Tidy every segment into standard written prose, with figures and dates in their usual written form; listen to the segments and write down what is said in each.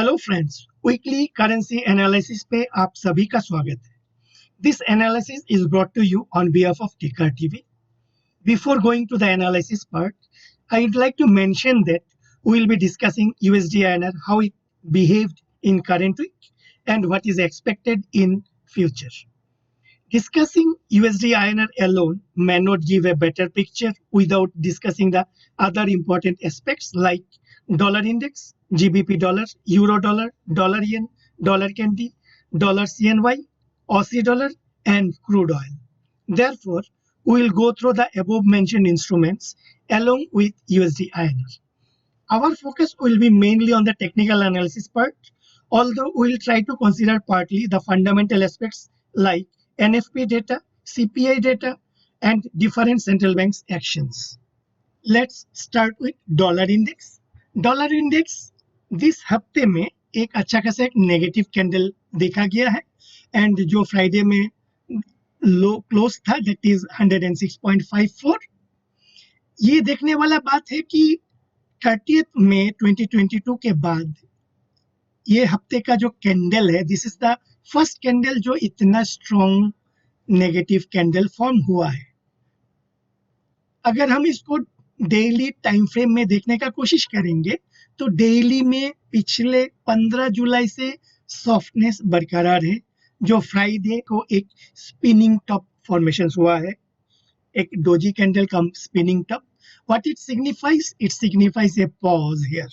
Hello friends, weekly currency analysis पे आप सभी का स्वागत है। This analysis is brought to you on behalf of ticker TV. Before going to the analysis part, I'd like to mention that we will be discussing USD INR, how it behaved in current week and what is expected in future. Discussing USD INR alone may not give a better picture without discussing the other important aspects like dollar index, GBP dollar, euro dollar, dollar yen, dollar candy, dollar CNY, Aussie dollar, and crude oil. Therefore, we will go through the above mentioned instruments along with USD INR. Our focus will be mainly on the technical analysis part, although we will try to consider partly the fundamental aspects like NFP data, CPI data, and different central banks actions. Let's start with dollar index. Dollar index this हफ्ते में एक अच्छा खासा एक negative candle देखा गया है and जो फ्राइडे में लो क्लोज था दैट इज 106.54। ये देखने वाला बात है कि 30 मई 2022 के बाद ये हफ्ते का जो कैंडल है this is the first candle जो इतना स्ट्रॉन्ग नेगेटिव कैंडल फॉर्म हुआ है। अगर हम इसको डेली टाइम फ्रेम में देखने का कोशिश करेंगे तो डेली में पिछले 15 जुलाई से सॉफ्टनेस बरकरार है। जो फ्राइडे को एक स्पिनिंग टॉप फॉर्मेशन हुआ है, एक doji candle come spinning top. What it signifies a pause here.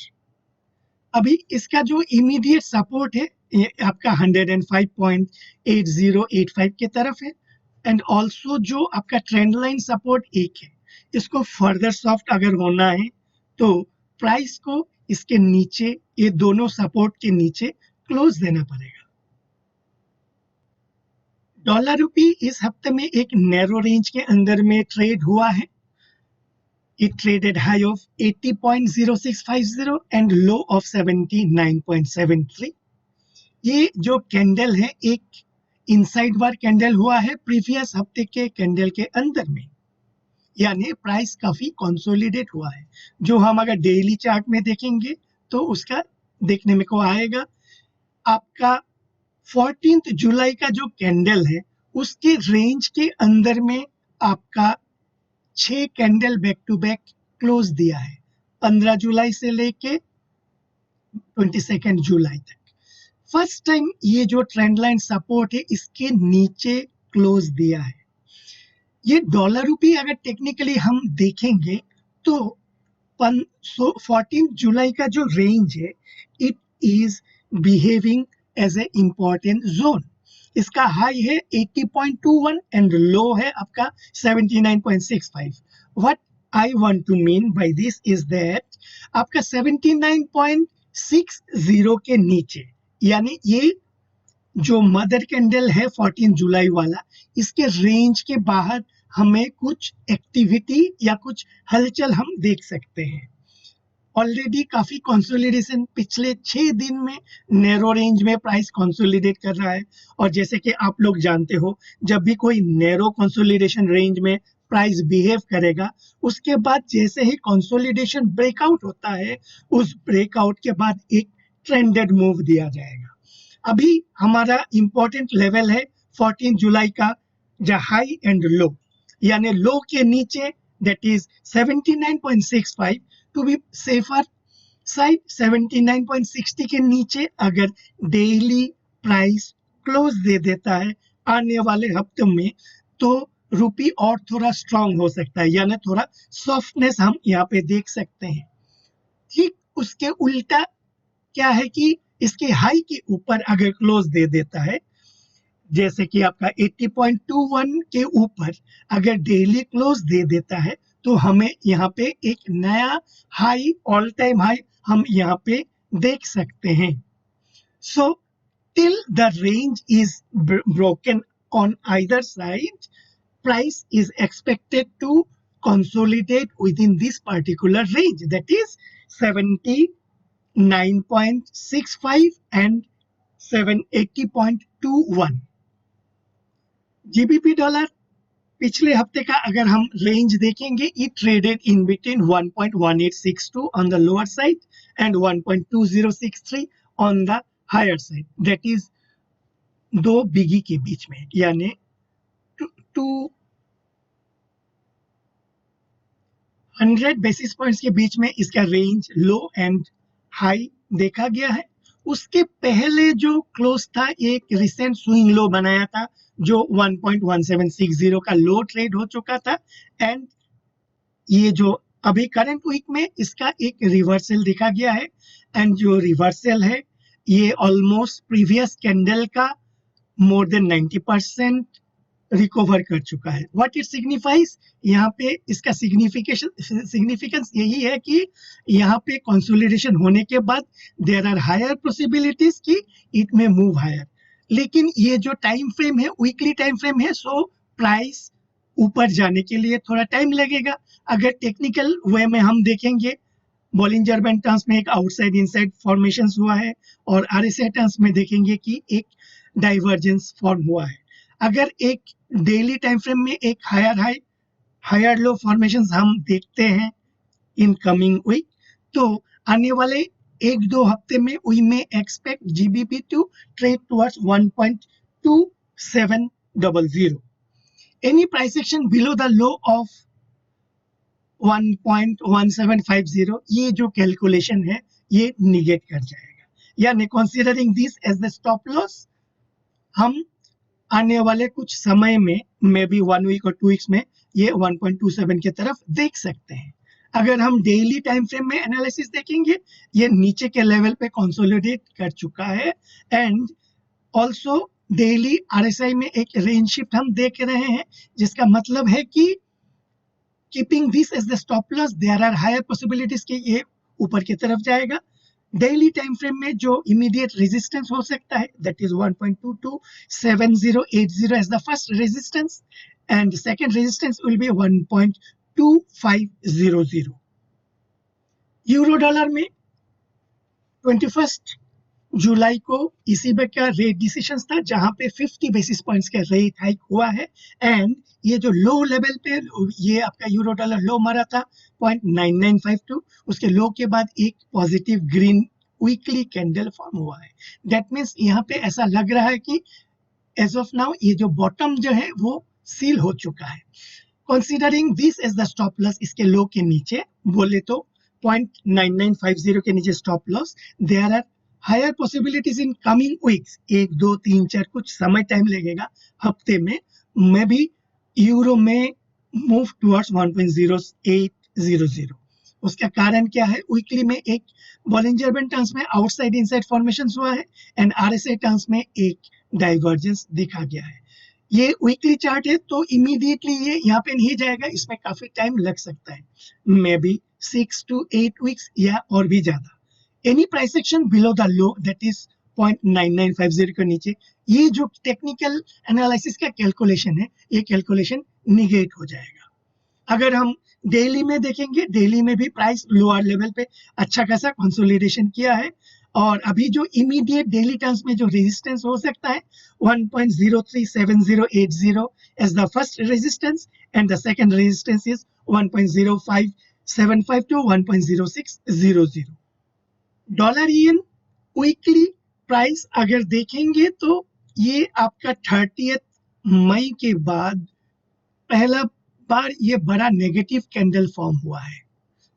अभी इसका जो इमीडिएट सपोर्ट है ये आपका 105.8085 के तरफ है एंड ऑल्सो जो आपका ट्रेंड लाइन सपोर्ट एक है, इसको फर्दर सॉफ्ट अगर होना है तो प्राइस को इसके नीचे, ये दोनों सपोर्ट के नीचे क्लोज देना पड़ेगा। डॉलर रुपी इस हफ्ते में एक नैरो रेंज के अंदर में ट्रेड हुआ है। It traded high of 80.0650 and low of 79.73। ये जो कैंडल है एक इनसाइड बार कैंडल हुआ है प्रीवियस हफ्ते के कैंडल के अंदर में, यानी प्राइस काफी कंसोलिडेट हुआ है। जो हम अगर डेली चार्ट में देखेंगे तो उसका देखने में को आएगा आपका 14 जुलाई का जो कैंडल है उसके रेंज के अंदर में आपका 6 candle back to back close दिया है 15 जुलाई से लेके 22 जुलाई तक। फर्स्ट टाइम ये जो ट्रेंड लाइन सपोर्ट है इसके नीचे क्लोज दिया है। ये डॉलर रुपी अगर टेक्निकली हम देखेंगे तो 14 जुलाई का जो रेंज है it is behaving as a important zone. इसका हाई है 80.21 एंड लो है आपका 79.65। What I want to mean by this is that आपका 79.60 के नीचे, यानी ये जो मदर कैंडल है 14 जुलाई वाला, इसके रेंज के बाहर हमें कुछ एक्टिविटी या कुछ हलचल हम देख सकते हैं। ऑलरेडी काफी कंसोलिडेशन पिछले 6 दिन में नैरो रेंज में प्राइस कंसोलिडेट कर रहा है और जैसे कि आप लोग जानते हो जब भी कोई नैरो कंसोलिडेशन रेंज में प्राइस बिहेव करेगा उसके बाद जैसे ही कंसोलिडेशन ब्रेकआउट होता है उस ब्रेकआउट के बाद एक ट्रेंडेड मूव दिया जाएगा। अभी हमारा इंपॉर्टेंट लेवल है 14 जुलाई का जो हाई एंड लो, यानी लो के नीचे that is 79.65 to be safer side 79.60 के नीचे अगर डेली प्राइस क्लोज दे देता है आने वाले हफ्तों में तो रुपी और थोड़ा स्ट्रांग हो सकता है, यानी थोड़ा सॉफ्टनेस हम यहाँ पे देख सकते हैं। ठीक उसके उल्टा क्या है कि इसके हाई के ऊपर अगर क्लोज दे देता है जैसे कि आपका 80.21 के ऊपर अगर डेली क्लोज दे देता है तो हमें यहाँ पे एक नया हाई, ऑल टाइम हाई हम यहाँ पे देख सकते हैं। So till the range is broken on either side, price is expected to consolidate within this particular range, that is 79.65 and 780.21। GBP dollar पिछले हफ्ते का अगर हम रेंज देखेंगे it traded in between 1.1862 on the lower side and 1.2063 on the higher side, that is दो बिगी के बीच में, यानी 200 बेसिस पॉइंट्स के बीच में इसका रेंज लो एंड हाई देखा गया है। उसके पहले जो क्लोज था, एक रिसेंट स्विंग लो बनाया था जो 1.1760 का लो ट्रेड हो चुका था, एंड ये जो अभी करंट वीक में इसका एक रिवर्सल देखा गया है, एंड जो रिवर्सल है ये ऑलमोस्ट प्रीवियस कैंडल का मोर देन 90% रिकवर कर चुका है। व्हाट इट सिग्निफाइज, यहाँ पे इसका सिग्निफिकेंस यही है कि यहाँ पे कंसोलिडेशन होने के बाद देयर आर हायर पॉसिबिलिटीज कि इट में मूव हायर, लेकिन ये जो टाइम फ्रेम है वीकली टाइम फ्रेम है, सो प्राइस ऊपर जाने के लिए थोड़ा टाइम लगेगा। अगर टेक्निकल वे में हम देखेंगे, बॉलिंजर बैंड टर्म्स में एक आउटसाइड इनसाइड फॉर्मेशन हुआ है, और आरएसआई टर्म्स में देखेंगे कि एक डाइवर्जेंस फॉर्म हुआ है। अगर एक डेली टाइम फ्रेम में एक higher high higher low formations हम देखते हैं इन कमिंग वीक, तो आने वाले 1-2 हफ्ते में वी में expect GBP to trade towards 1.2700। Any price action below the low of 1.1750, ये जो कैलकुलेशन है ये निगेट कर जाएगा, यानी considering this as the stop loss, हम आने वाले कुछ समय में मे बी 1 वीक और 2 वीक्स में ये 1.27 की तरफ देख सकते हैं। अगर हम डेली टाइम फ्रेम में एनालिसिस देखेंगे, ये नीचे के लेवल पे कंसोलिडेट कर चुका है, एंड ऑल्सो डेली आरएसआई में एक रेंज शिफ्ट हम देख रहे हैं, जिसका मतलब है कि keeping this as the stop loss there are higher possibilities कि ये ऊपर की तरफ जाएगा। डेली टाइम फ्रेम में जो इमीडिएट रेजिस्टेंस हो सकता है that is 1.227080 as the first resistance, and second resistance will be 1.2500। Euro dollar में 21 जुलाई को ईसीबी का रेट डिसीजन था, जहां पे 50 बेसिस पॉइंट्स का रेट हाइक हुआ है, एंड ये जो लो लेवल पे ये आपका यूरो डॉलर लो मारा था 0.9952, उसके लो के बाद एक positive green weekly candle form हुआ है। दैट मींस यहाँ पे ऐसा लग रहा है कि एज ऑफ नाउ ये जो बॉटम जो है वो सील हो चुका है। Considering this as the stop loss, इसके लो के नीचे बोले तो 0.9950 के नीचे stop loss, there are higher possibilities in coming weeks, 1 2 3 4 कुछ समय टाइम लगेगा, हफ्ते में मे बी यूरो में मूव टुवर्ड्स 1.0800। उसका कारण क्या है, वीकली में एक बॉलिंजर बैंड टर्म्स में आउटसाइड इनसाइड फॉर्मेशन हुआ है, एंड आरएसआई टर्म्स में एक डाइवर्जेंस दिखा गया है। ये वीकली चार्ट है तो इमीडिएटली ये यहाँ पे नहीं जाएगा, इसमें काफी टाइम लग सकता है, मे बी 6 to 8 वीक्स या और भी ज्यादा। Any price action below the low that is 0.9950 के नीचे, ये जो टेक्निकल एनालिसिस का कैलकुलेशन है ये कैलकुलेशन निगेट हो जाएगा। अगर हम डेली में देखेंगे, डेली में भी प्राइस लोअर लेवल पे अच्छा खासा कंसोलिडेशन किया है, और अभी जो इमीडिएट डेली टर्म्स में जो रेजिस्टेंस हो सकता है 1.037080 as the first resistance, and the second resistance is 1.0575 to 1.0600। Dollar yen weekly price अगर देखेंगे तो ये आपका 30 मई के बाद पहला बार ये बड़ा नेगेटिव कैंडल फॉर्म हुआ है।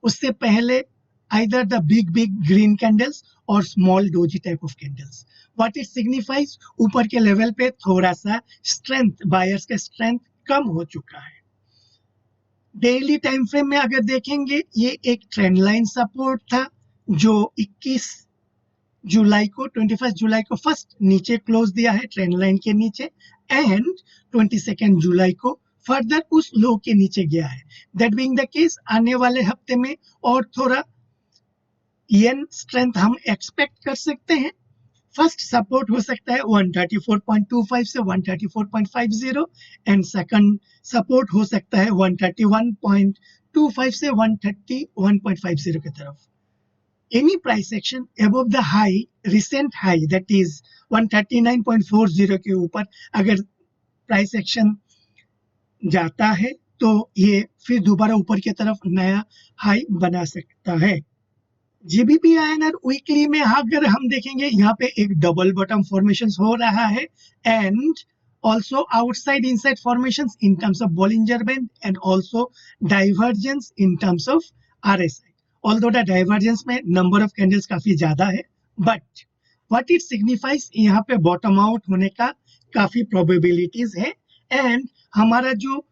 उससे पहले either the big green candles or small doji type of candles. What it signifies, ऊपर के लेवल पे थोड़ा सा स्ट्रेंथ, बायर्स का स्ट्रेंथ कम हो चुका है। डेली टाइम फ्रेम में अगर देखेंगे, ये एक ट्रेंड लाइन सपोर्ट था जो 21 जुलाई को फर्स्ट नीचे क्लोज दिया है ट्रेंड लाइन के नीचे, एंड 22 जुलाई को फर्दर उस लो के नीचे गया है। दैट बीइंग द केस, आने वाले हफ्ते में और थोड़ा येन स्ट्रेंथ हम एक्सपेक्ट कर सकते हैं। फर्स्ट सपोर्ट हो सकता है 134.25 से 134.50, एंड सेकंड सपोर्ट हो सकता है 131.25 से 131.50 की तरफ। Any price action above the high, recent high that is 139.40 के ऊपर अगर प्राइस एक्शन जाता है तो ये फिर दोबारा ऊपर की तरफ नया हाई बना सकता है। जीबीपी आईएनआर वीकली में अगर हम देखेंगे यहाँ पे एक डबल बॉटम फॉर्मेशन हो रहा है and also outside inside formations in terms of Bollinger Band and also divergence in terms of RSI. Although the divergence में number of candles काफी ज्यादा है, but what it signifies यहाँ पे bottom out होने का काफी probabilities है and हमारा जो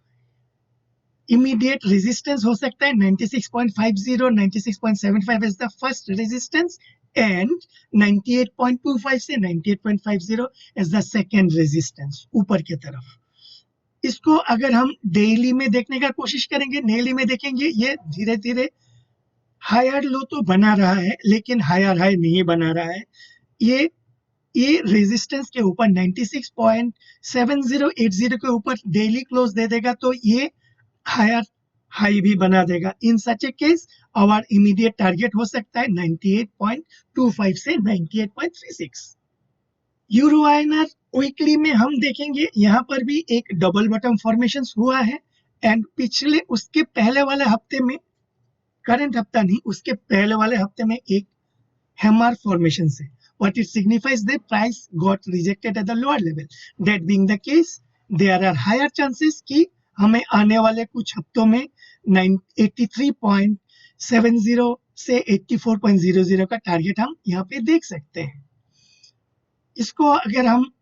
immediate resistance हो सकता है 96.50, 96.75 is the first resistance and 98.25 से 98.50 is the second resistance ऊपर की तरफ। इसको अगर हम डेली में देखने का कोशिश करेंगे, डेली में देखेंगे ये धीरे धीरे हायर लो तो बना रहा है लेकिन हायर हाई नहीं बना रहा है। ये रेजिस्टेंस के ऊपर 96.7080 के ऊपर डेली क्लोज दे देगा तो ये हायर हाई भी बना देगा। इन सच ए केस आवर इमीडिएट टारगेट हो सकता है 98.25 से 98.36। यूरो आईएनआर वीकली में हम देखेंगे यहाँ पर भी एक डबल बॉटम फॉर्मेशन हुआ है एंड पिछले उसके पहले वाले हफ्ते में, करंट हफ्ता नहीं, उसके पहले वाले हफ्ते में एक हैमर फॉर्मेशन से what it signifies the price got rejected at the lower level. That being the case, there are higher chances कि हमें आने वाले कुछ हफ्तों में 83.70 से 84.00 का टारगेट हम यहाँ पे देख सकते हैं। इसको अगर हम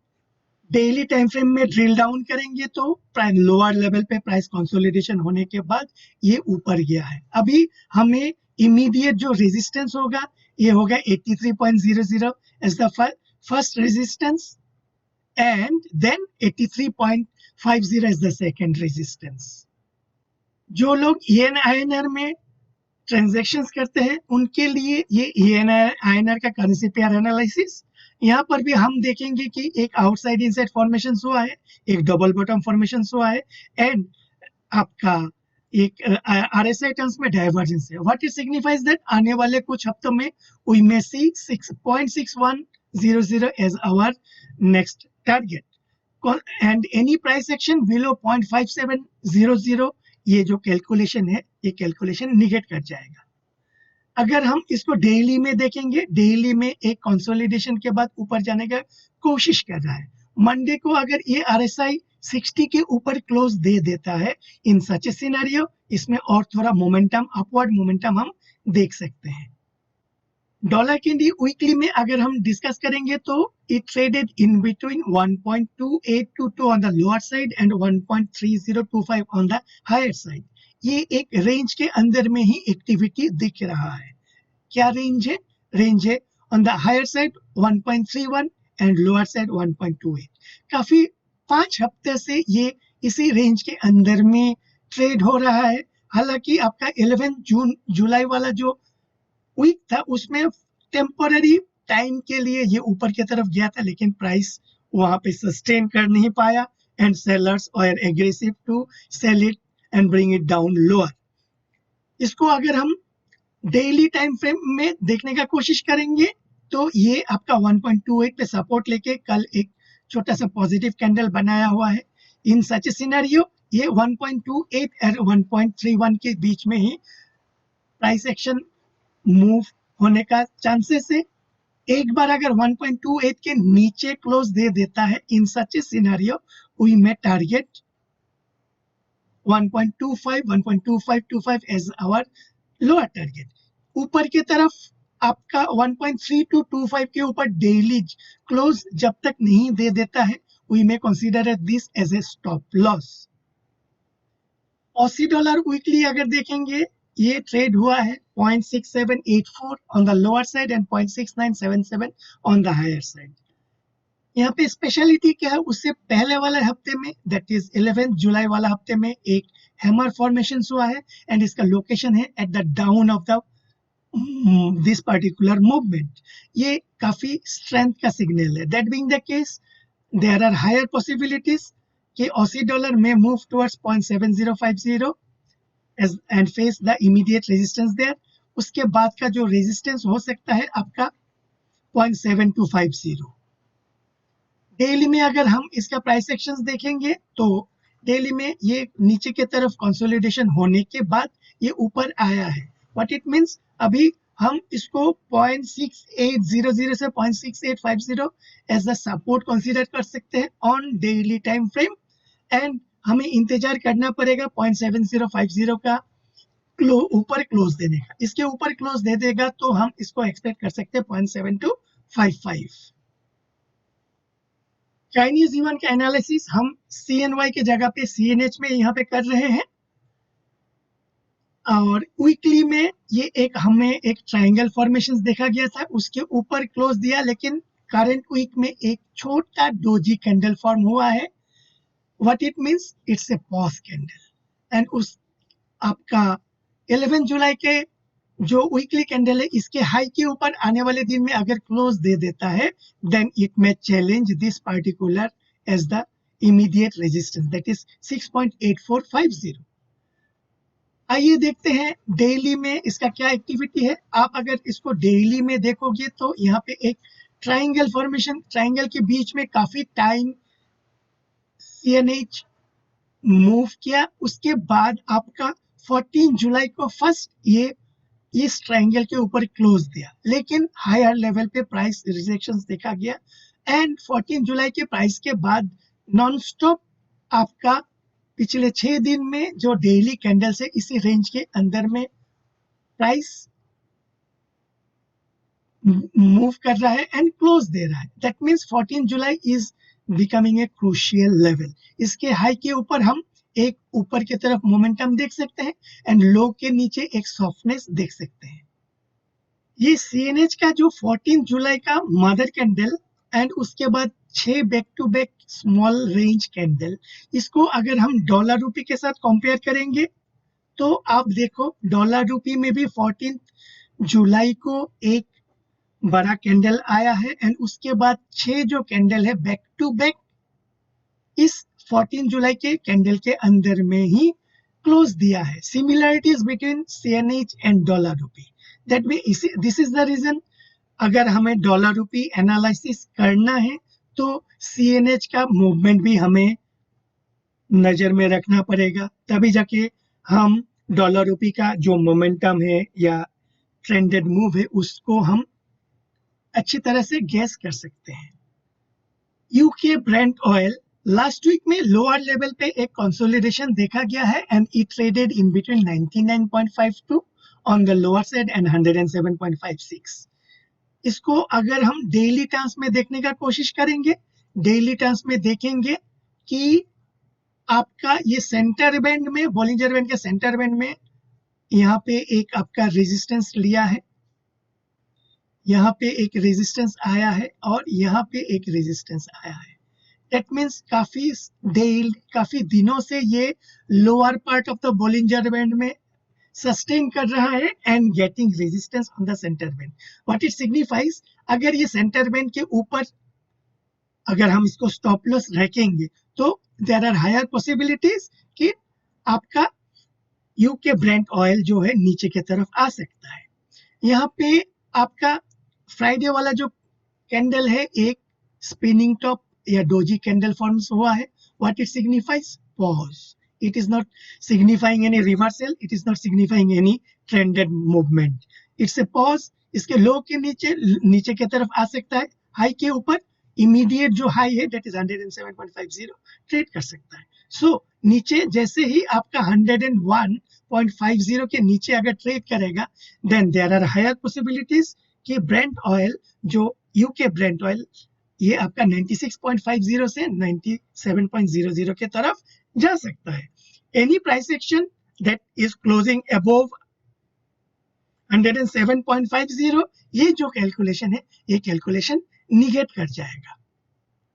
डेली टाइम फ्रेम में ड्रिल डाउन करेंगे तो लोअर लेवल पे प्राइस कंसोलिडेशन होने के बाद ये ऊपर गया है। अभी हमें इमीडिएट जो रेजिस्टेंस होगा ये होगा 83.00 as the first resistance and then 83.50 as the second resistance. जो लोग EN-INR में ट्रांजैक्शंस करते हैं उनके लिए ये EN-INR का करेंसी पेयर एनालिसिस, यहाँ पर भी हम देखेंगे कि एक आउटसाइड इनसाइड फॉर्मेशन हुआ है, एक डबल बॉटम फॉर्मेशन हुआ है एंड आपका एक RSI टर्म्स में डाइवर्जेंस है। व्हाट इट सिग्निफाइज दैट आने वाले कुछ हफ्तों में we may see 6.6100 as our next target and any price action below 0.5700 ये जो कैलकुलेशन है ये कैलकुलेशन निगेट कर जाएगा। अगर हम इसको डेली में देखेंगे, डेली में एक कंसोलिडेशन के बाद ऊपर जाने का कोशिश कर रहा है। मंडे को अगर ये RSI 60 के ऊपर क्लोज दे देता है, इन सच ए सिनेरियो इसमें और थोड़ा मोमेंटम, अपवर्ड मोमेंटम हम देख सकते हैं। डॉलर कैंडी वीकली में अगर हम डिस्कस करेंगे तो it traded in between 1.2822 on the lower side and 1.3025 on the higher side. ये एक रेंज के अंदर में ही एक्टिविटी दिख रहा है। क्या रेंज है? रेंज है on the higher side 1.31 and lower side 1.28। काफी 5 हफ्ते से ये इसी रेंज के अंदर में ट्रेड हो रहा है। हालांकि आपका 11 जुलाई वाला जो वीक था उसमें टेम्पररी टाइम के लिए ये ऊपर की तरफ गया था लेकिन प्राइस वहां पे सस्टेन कर नहीं पाया and sellers are aggressive to sell it and bring it down lower. इसको अगर हम डेली टाइम फ्रेम में देखने का कोशिश करेंगे तो ये आपका 1.28 पे सपोर्ट लेके कल एक छोटा सा पॉजिटिव कैंडल बनाया हुआ है। इन सच सिनेरियो ये 1.28 और 1.31 के बीच में ही प्राइस एक्शन मूव होने का चांसेस है। एक बार अगर 1.28 के नीचे क्लोज दे देता है, in such scenario we may target 1.25 as our lower target. ऊपर की तरफ आपका 1.3225 के ऊपर डेली क्लोज जब तक नहीं दे देता है we may consider this as a stop loss. Aussie dollar weekly अगर देखेंगे ये ट्रेड हुआ है 0.6784 on the lower side and 0.6977 on the higher side. यहाँ पे स्पेशलिटी क्या है? उससे पहले वाले हफ्ते में दैट इज 11 जुलाई वाला हफ्ते में एक हैमर फॉर्मेशन हुआ है एंड इसका लोकेशन है at the down of the this particular movement. ये काफी स्ट्रेंथ का सिग्नल है। That being the case there are higher possibilities कि ऑसी डॉलर में move towards 0.7050 and face the immediate resistance there. उसके बाद का जो रेजिस्टेंस हो सकता है आपका 0.7250। डेली में अगर हम इसका प्राइस एक्शंस देखेंगे तो डेली में ये नीचे की तरफ कंसोलिडेशन होने के बाद ये ऊपर आया है। व्हाट इट मींस अभी हम इसको 0.6800 से 0.6850 एज अ सपोर्ट कंसीडर कर सकते हैं on daily time frame, and हमें इंतजार करना पड़ेगा 0.7050 का ऊपर क्लोज देने का। इसके ऊपर क्लोज दे देगा तो हम इसको एक्सपेक्ट कर सकते हैं 0.7255। चाइनीज युआन का एनालिसिस हम CNY के जगह पे CNH में यहाँ पे कर रहे हैं, और वीकली में ये हमें एक ट्रायंगल फॉर्मेशन देखा गया था, उसके ऊपर क्लोज दिया, लेकिन करंट वीक में एक छोटा डोजी कैंडल फॉर्म हुआ है। What it means, it's a pause candle, and उस आपका 11 जुलाई के जो वीकली कैंडल है इसके हाई के ऊपर आने वाले दिन में अगर क्लोज दे देता है, then it may challenge this particular as the immediate resistance, that is 6.8450। आइए देखते हैं डेली में इसका क्या एक्टिविटी है। आप अगर इसको डेली में देखोगे तो यहाँ पे एक ट्रायंगल फॉर्मेशन, ट्रायंगल के बीच में काफी टाइम CNH मूव किया, उसके बाद आपका 14 जुलाई को फर्स्ट ये इस ट्रायंगल के ऊपर क्लोज दिया, लेकिन हायर लेवल पे प्राइस रिजेक्शंस देखा गया, एंड 14 जुलाई के प्राइस के बाद नॉन स्टॉप आपका पिछले 6 दिन में जो डेली कैंडल्स है इसी रेंज के अंदर में प्राइस मूव कर रहा है एंड क्लोज दे रहा है। That means 14 July is becoming a crucial level. इसके हाई के ऊपर हम एक ऊपर की तरफ मोमेंटम देख सकते हैं, एंड लो के नीचे एक सॉफ्टनेस देख सकते हैं। ये CNH का जो 14 जुलाई का मदर कैंडल एंड उसके बाद 6 back to back small range candle, इसको अगर हम डॉलर रूपी के साथ कंपेयर करेंगे तो आप देखो डॉलर रूपी में भी 14 जुलाई को एक बड़ा कैंडल आया है, एंड उसके बाद 6 जो कैंडल है बैक टू बैक इस 14 जुलाई के कैंडल के अंदर में ही क्लोज दिया है। Similarities between CNH and dollar rupee, that mean this is the reason अगर हमें डॉलर रूपी एनालिसिस करना है तो CNH का मूवमेंट भी हमें नजर में रखना पड़ेगा, तभी जाके हम डॉलर रूपी का जो मोमेंटम है या ट्रेंडेड मूव है उसको हम अच्छी तरह से गैस कर सकते हैं। UK brent oil last week में लोअर लेवल पे एक कंसोलिडेशन देखा गया है, and it traded in between 99.52 on the lower side and 107.56। इसको अगर हम डेली टर्म्स में देखने का कोशिश करेंगे, डेली टर्म्स में देखेंगे कि आपका ये सेंटर बैंड में, बॉलिंजर बैंड के सेंटर बैंड में यहाँ पे एक आपका रेजिस्टेंस लिया है, यहाँ पे एक रेजिस्टेंस आया है, और यहाँ पे एक रेजिस्टेंस आया है। दैट मीन्स काफी दिनों से ये lower part of the Bollinger band में सस्टेन कर रहा है and getting resistance on the centre band. What it signifies, अगर ये सेंटर बैंड के ऊपर अगर हम इसको स्टॉप लॉस रखेंगे तो देयर आर हायर पॉसिबिलिटीज कि आपका यूके ब्रेंट ऑयल जो है नीचे की तरफ आ सकता है। यहाँ पे आपका फ्राइडे वाला जो कैंडल है एक स्पिनिंग टॉप या डोजी कैंडल फॉर्म्स हुआ है। What it signifies, pause. It is not signifying any reversal, it is not signifying any trended movement. It's a pause. इसके लो के नीचे की तरफ आ सकता है, हाई के ऊपर इमीडिएट जो हाई है that is 107.50 ट्रेड कर सकता है। सो नीचे जैसे ही आपका 101.50 के नीचे अगर ट्रेड करेगा, then there are higher possibilities कि ब्रेंट ऑयल जो यूके ब्रेंट ऑयल ये आपका 96.50 से 97.00 के तरफ जा सकता है। Any price action that is closing above 107.50, ये जो कैलकुलेशन है ये कैलकुलेशन निगेट कर जाएगा।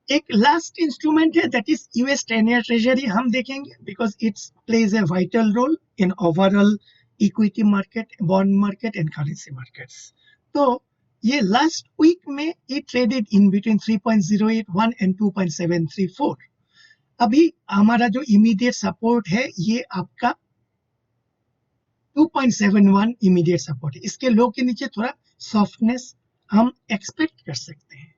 एक लास्ट इंस्ट्रूमेंट है that is US 10-year treasury, हम देखेंगे because it's plays a vital role in overall equity market, bond market and currency markets. तो ये लास्ट वीक में it traded in between 3.081 and 2.734। अभी हमारा जो इमीडिएट सपोर्ट है ये आपका 2.71 इमीडिएट सपोर्ट है। इसके लो के नीचे थोड़ा सॉफ्टनेस हम एक्सपेक्ट कर सकते हैं।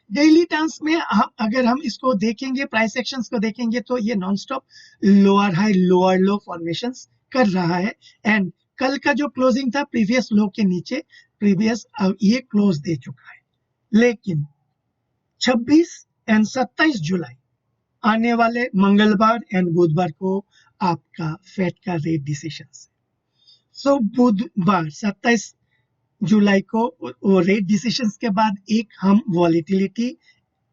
डेली टर्म्स में अगर हम इसको देखेंगे, प्राइस एक्शंस को देखेंगे तो ये non stop lower high lower low formations कर रहा है, एंड कल का जो क्लोजिंग था प्रीवियस लो के नीचे प्रीवियस ये क्लोज दे चुका है, लेकिन 26 एंड 27 जुलाई आने वाले मंगलवार एंड बुधवार को आपका फेड का रेट डिसीजन है। सो बुधवार 27 जुलाई को वो रेट डिसीजंस के बाद एक हम वॉलेटिलिटी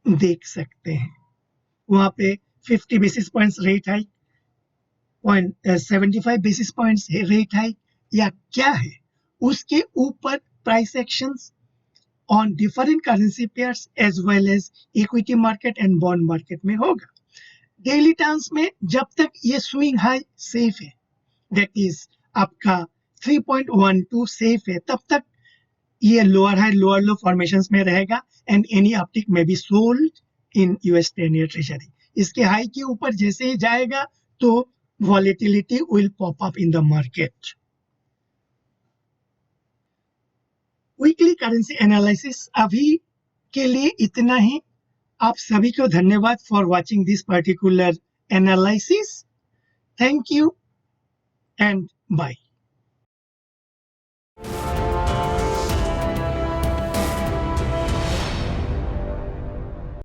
देख सकते हैं। वहां पे 50 basis points rate hike, 75 basis points rate hike या क्या है, उसके ऊपर price actions on different currency pairs as well as equity market and bond market में होगा। डेली टर्म्स में जब तक ये स्विंग हाई सेफ है, दैट इज आपका 3.12 सेफ है, तब तक ये lower high lower low formations में रहेगा एंड एनी अपटिक में be sold in US 10 year treasury. इसके हाई के ऊपर जैसे ही जाएगा तो volatility will pop up in the market. Weekly currency analysis अभी के लिए इतना ही। आप सभी को धन्यवाद for watching this particular analysis. Thank you and bye.